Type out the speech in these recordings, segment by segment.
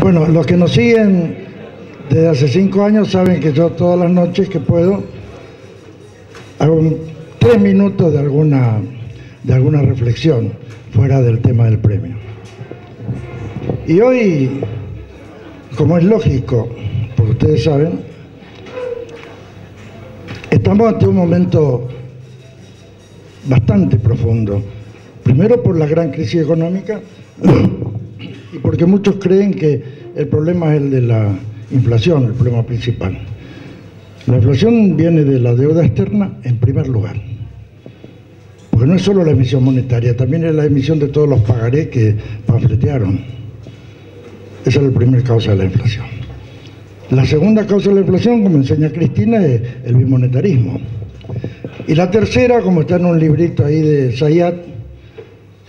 Bueno, los que nos siguen desde hace 5 años saben que yo todas las noches que puedo hago 3 minutos de alguna reflexión fuera del tema del premio. Y hoy, como es lógico, porque ustedes saben, estamos ante un momento bastante profundo. Primero por la gran crisis económica y porque muchos creen que el problema es el de la inflación, el problema principal. La inflación viene de la deuda externa en primer lugar, porque no es solo la emisión monetaria, también es la emisión de todos los pagarés que panfletearon. Esa es la primera causa de la inflación. La segunda causa de la inflación, como enseña Cristina, es el bimonetarismo. Y la tercera, como está en un librito ahí de Zayat,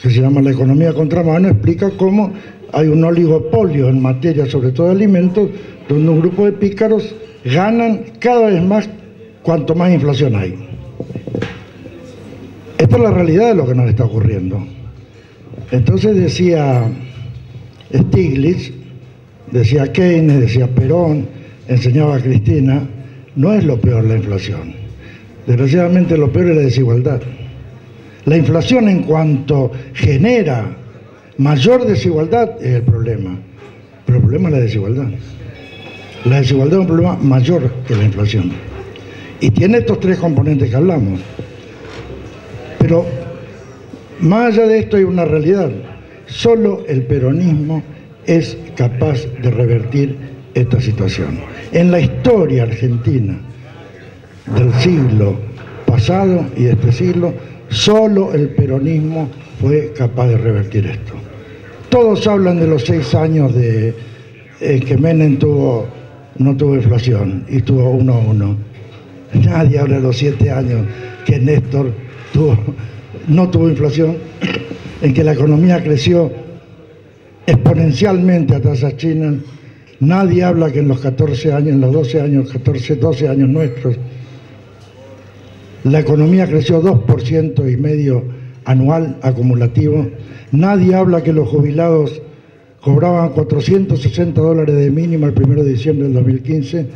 que se llama La economía a contramano, explica cómo hay un oligopolio en materia, sobre todo de alimentos, donde un grupo de pícaros ganan cada vez más cuanto más inflación hay. Esta es la realidad de lo que nos está ocurriendo. Entonces decía Stiglitz, decía Keynes, decía Perón, enseñaba a Cristina, no es lo peor la inflación. Desgraciadamente lo peor es la desigualdad. La inflación, en cuanto genera mayor desigualdad, es el problema. Pero el problema es la desigualdad. La desigualdad es un problema mayor que la inflación. Y tiene estos 3 componentes que hablamos. Pero más allá de esto hay una realidad. Solo el peronismo es capaz de revertir esta situación. En la historia argentina del siglo pasado y de este siglo, solo el peronismo fue capaz de revertir esto. Todos hablan de los 6 años de que Menem no tuvo inflación y tuvo 1-1. Nadie habla de los 7 años que Néstor no tuvo inflación, en que la economía creció exponencialmente a tasas chinas. Nadie habla que en los 14 años, en los 12 años nuestros, la economía creció 2,5% anual acumulativo. Nadie habla que los jubilados cobraban $460 de mínima el 1 de diciembre del 2015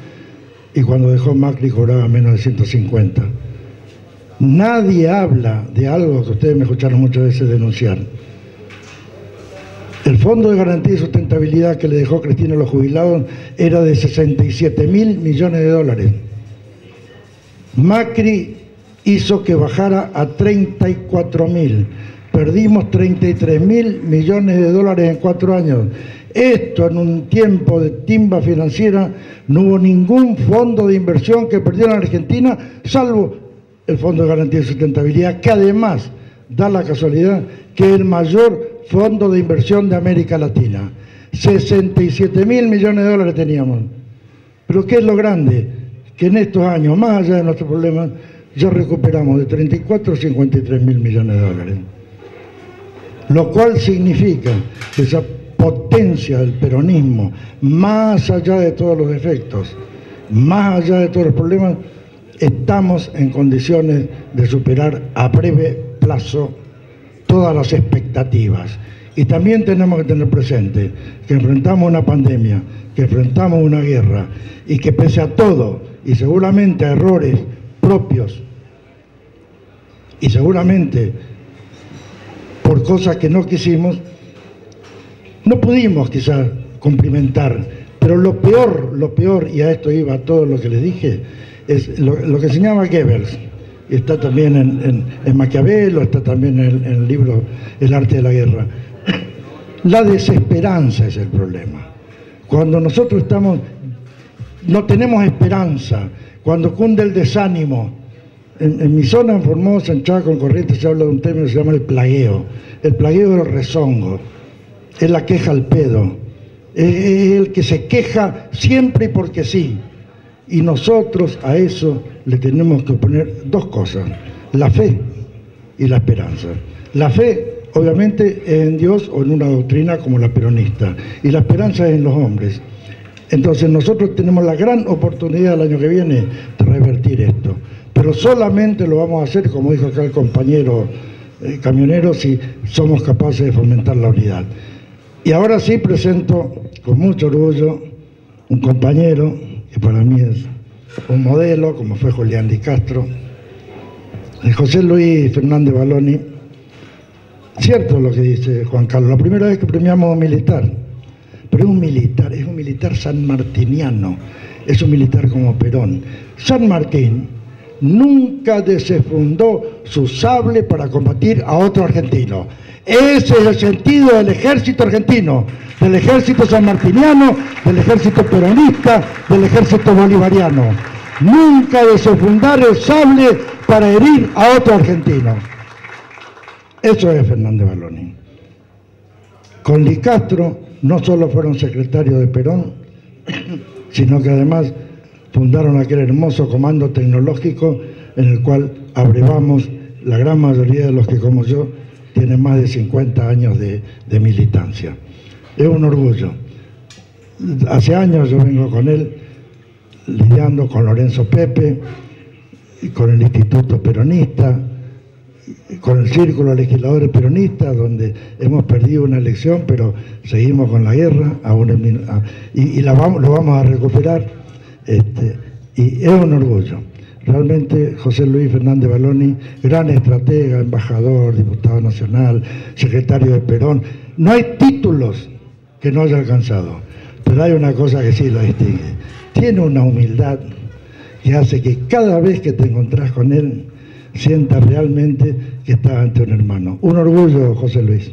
y cuando dejó Macri cobraban menos de 150. Nadie habla de algo que ustedes me escucharon muchas veces denunciar. El Fondo de Garantía y Sustentabilidad que le dejó Cristina a los jubilados era de 67.000 millones de dólares. Macri hizo que bajara a 34.000. Perdimos 33.000 millones de dólares en 4 años. Esto en un tiempo de timba financiera, no hubo ningún fondo de inversión que perdiera en Argentina, salvo el Fondo de Garantía y Sustentabilidad, que además da la casualidad que es el mayor fondo de inversión de América Latina. 67.000 millones de dólares teníamos. Pero ¿qué es lo grande? Que en estos años, más allá de nuestros problemas, ya recuperamos de 34 a 53.000 millones de dólares. Lo cual significa que esa potencia del peronismo, más allá de todos los defectos, más allá de todos los problemas, estamos en condiciones de superar a breve plazo todas las expectativas. Y también tenemos que tener presente que enfrentamos una pandemia, que enfrentamos una guerra y que pese a todo, y seguramente a errores propios, y seguramente por cosas que no quisimos, no pudimos quizás cumplimentar, pero lo peor, y a esto iba todo lo que les dije, es lo que enseñaba Goebbels, y está también en Maquiavelo, está también en el libro El arte de la guerra. La desesperanza es el problema. Cuando nosotros no tenemos esperanza, cuando cunde el desánimo. En mi zona, en Formosa, en Chaco, en Corrientes, se habla de un término que se llama el plagueo. El plagueo del rezongo. Es la queja al pedo. Es el que se queja siempre y porque sí. Y nosotros a eso le tenemos que poner 2 cosas. La fe y la esperanza. La fe, obviamente, es en Dios o en una doctrina como la peronista. Y la esperanza es en los hombres. Entonces nosotros tenemos la gran oportunidad el año que viene de revertir esto. Pero solamente lo vamos a hacer, como dijo acá el compañero camionero, si somos capaces de fomentar la unidad. Y ahora sí presento con mucho orgullo un compañero que para mí es un modelo, como fue Julián Di Castro, José Luis Fernández Balloni. Cierto lo que dice Juan Carlos, la primera vez que premiamos a un militar, pero es un militar sanmartiniano, es un militar como Perón. San Martín nunca desenfundó su sable para combatir a otro argentino. Ese es el sentido del ejército argentino, del ejército sanmartiniano, del ejército peronista, del ejército bolivariano. Nunca desenfundar el sable para herir a otro argentino. Eso es Fernández Balloni. Con Di Castro no solo fueron secretarios de Perón, sino que además fundaron aquel hermoso comando tecnológico en el cual abrevamos la gran mayoría de los que, como yo, tienen más de 50 años de militancia. Es un orgullo. Hace años yo vengo con él lidiando con Lorenzo Pepe, con el Instituto Peronista, con el Círculo de Legisladores Peronistas, donde hemos perdido una elección, pero seguimos con la guerra, lo vamos a recuperar, y es un orgullo. Realmente José Luis Fernández Balloni, gran estratega, embajador, diputado nacional, secretario de Perón. No hay títulos que no haya alcanzado, pero hay una cosa que sí lo distingue. Tiene una humildad que hace que cada vez que te encontrás con él, sientas realmente que estás ante un hermano. Un orgullo, José Luis.